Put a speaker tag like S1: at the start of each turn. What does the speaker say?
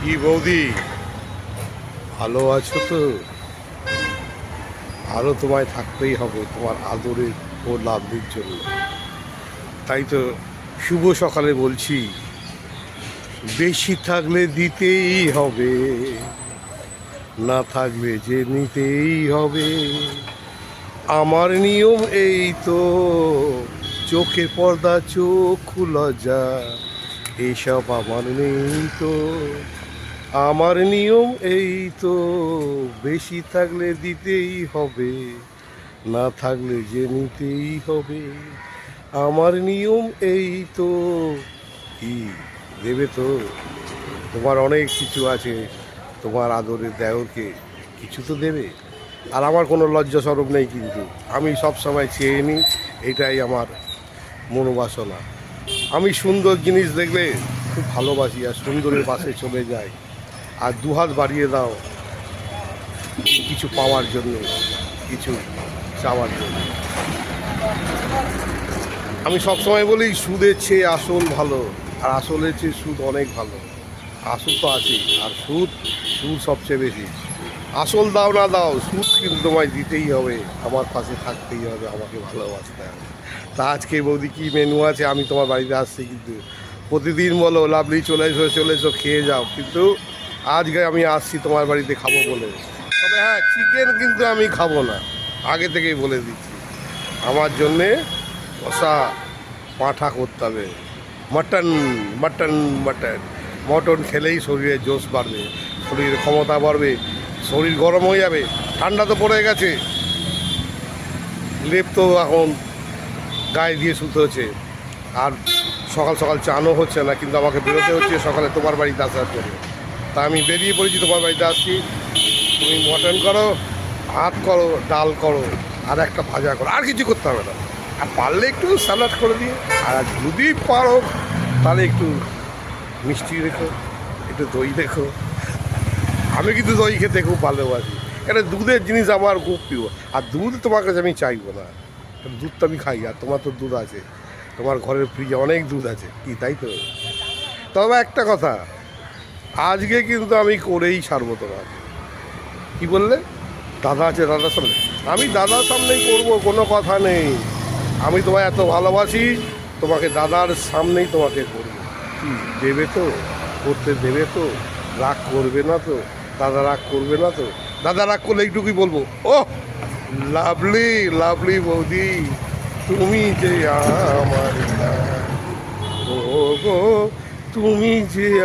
S1: কি বৌদি, ভালো আছো তো? আরও তোমায় থাকতেই হবে তোমার আদরের ও লাভলির জন্য। তাই তো শুভ সকালে বলছি, বেশি থাকলে দিতেই হবে, না থাকলে যে নিতেই হবে। আমার নিয়ম এই তো, চোখের পর্দা চোখ লজ্জা এসব আমার নেই তো। আমার নিয়ম এই তো, বেশি থাকলে দিতেই হবে, না থাকলে যে নিতেই হবে। আমার নিয়ম এই তো। কি দেবে তো? তোমার অনেক কিছু আছে, তোমার আদরের দেওরকে কিছু তো দেবে। আর আমার কোনো লজ্জা সরব নেই, কিন্তু আমি সব সময় চেয়ে নিই, এটাই আমার মনোবাসনা। আমি সুন্দর জিনিস দেখলে খুব ভালোবাসি, আর সুন্দরের পাশে চলে যাই, আর দুহাত বাড়িয়ে দাও কিছু পাওয়ার জন্য, কিছু চাওয়ার জন্য। আমি সবসময় বলি, সুদের চেয়ে আসল ভালো, আর আসলের চেয়ে সুদ অনেক ভালো। আসল তো আছেই, আর সুদ সবচেয়ে বেশি। আসল দাও না দাও, সুদ কিন্তু তোমায় দিতেই হবে, আমার পাশে থাকতেই হবে, আমাকে ভালোবাসতে হবে। তা আজকে বৌদি কী মেনু আছে? আমি তোমার বাড়িতে আসছি, কিন্তু প্রতিদিন বলো লাভলি চলে এসো খেয়ে যাও, কিন্তু আজকে আমি আসছি তোমার বাড়িতে খাবো বলে। তবে হ্যাঁ, চিকেন কিন্তু আমি খাবো না, আগে থেকেই বলে দিচ্ছি। আমার জন্যে কষা পাঁঠা করতে হবে, মাটন মাটন মাটন। মটন খেলেই শরীরে জোশ বাড়বে, শরীরের ক্ষমতা বাড়বে, শরীর গরম হয়ে যাবে। ঠান্ডা তো পড়ে গেছে, লেপ তো এখন গায়ে দিয়ে শুতে হচ্ছে, আর সকাল সকাল চানও হচ্ছে না, কিন্তু আমাকে বেরোতে হচ্ছে সকালে তোমার বাড়িতে আসার জন্য। তা আমি বেরিয়ে পড়েছি, তোমার বাড়িতে আসছি। তুমি মটন করো, ভাত করো, ডাল করো, আর একটা ভাজা করো, আর কিছু করতে হবে না। আর পারলে একটু স্যালাড করে দিও, আর যদি পারো তাহলে একটু মিষ্টি রেখো, একটু দই রেখো। আমি কিন্তু দই খেতে খুব ভালোবাসি, এটা দুধের জিনিস আমার খুব প্রিয়। আর দুধ তোমার কাছে আমি চাইবো না, দুধ তো আমি খাই, আর তোমার তো দুধ আছে, তোমার ঘরের ফ্রিজে অনেক দুধ আছে, কি তাই তো? তবে একটা কথা, আজকে কিন্তু আমি করেই ছাড়বো তোমার। কি বললে? দাদা আছে, দাদার সামনে? আমি দাদার সামনেই করবো, কোনো কথা নেই। আমি তোমায় এত ভালোবাসি, তোমাকে দাদার সামনেই তোমাকে করবো। কি দেবে তো? করতে দেবে তো? রাগ করবে না তো? দাদা রাগ করবে না তো? দাদা রাগ করলে এইটুকুই বলবো, ও লাভলি লাভলি বৌদি, তুমি যে আমার, ও গো তুমি যে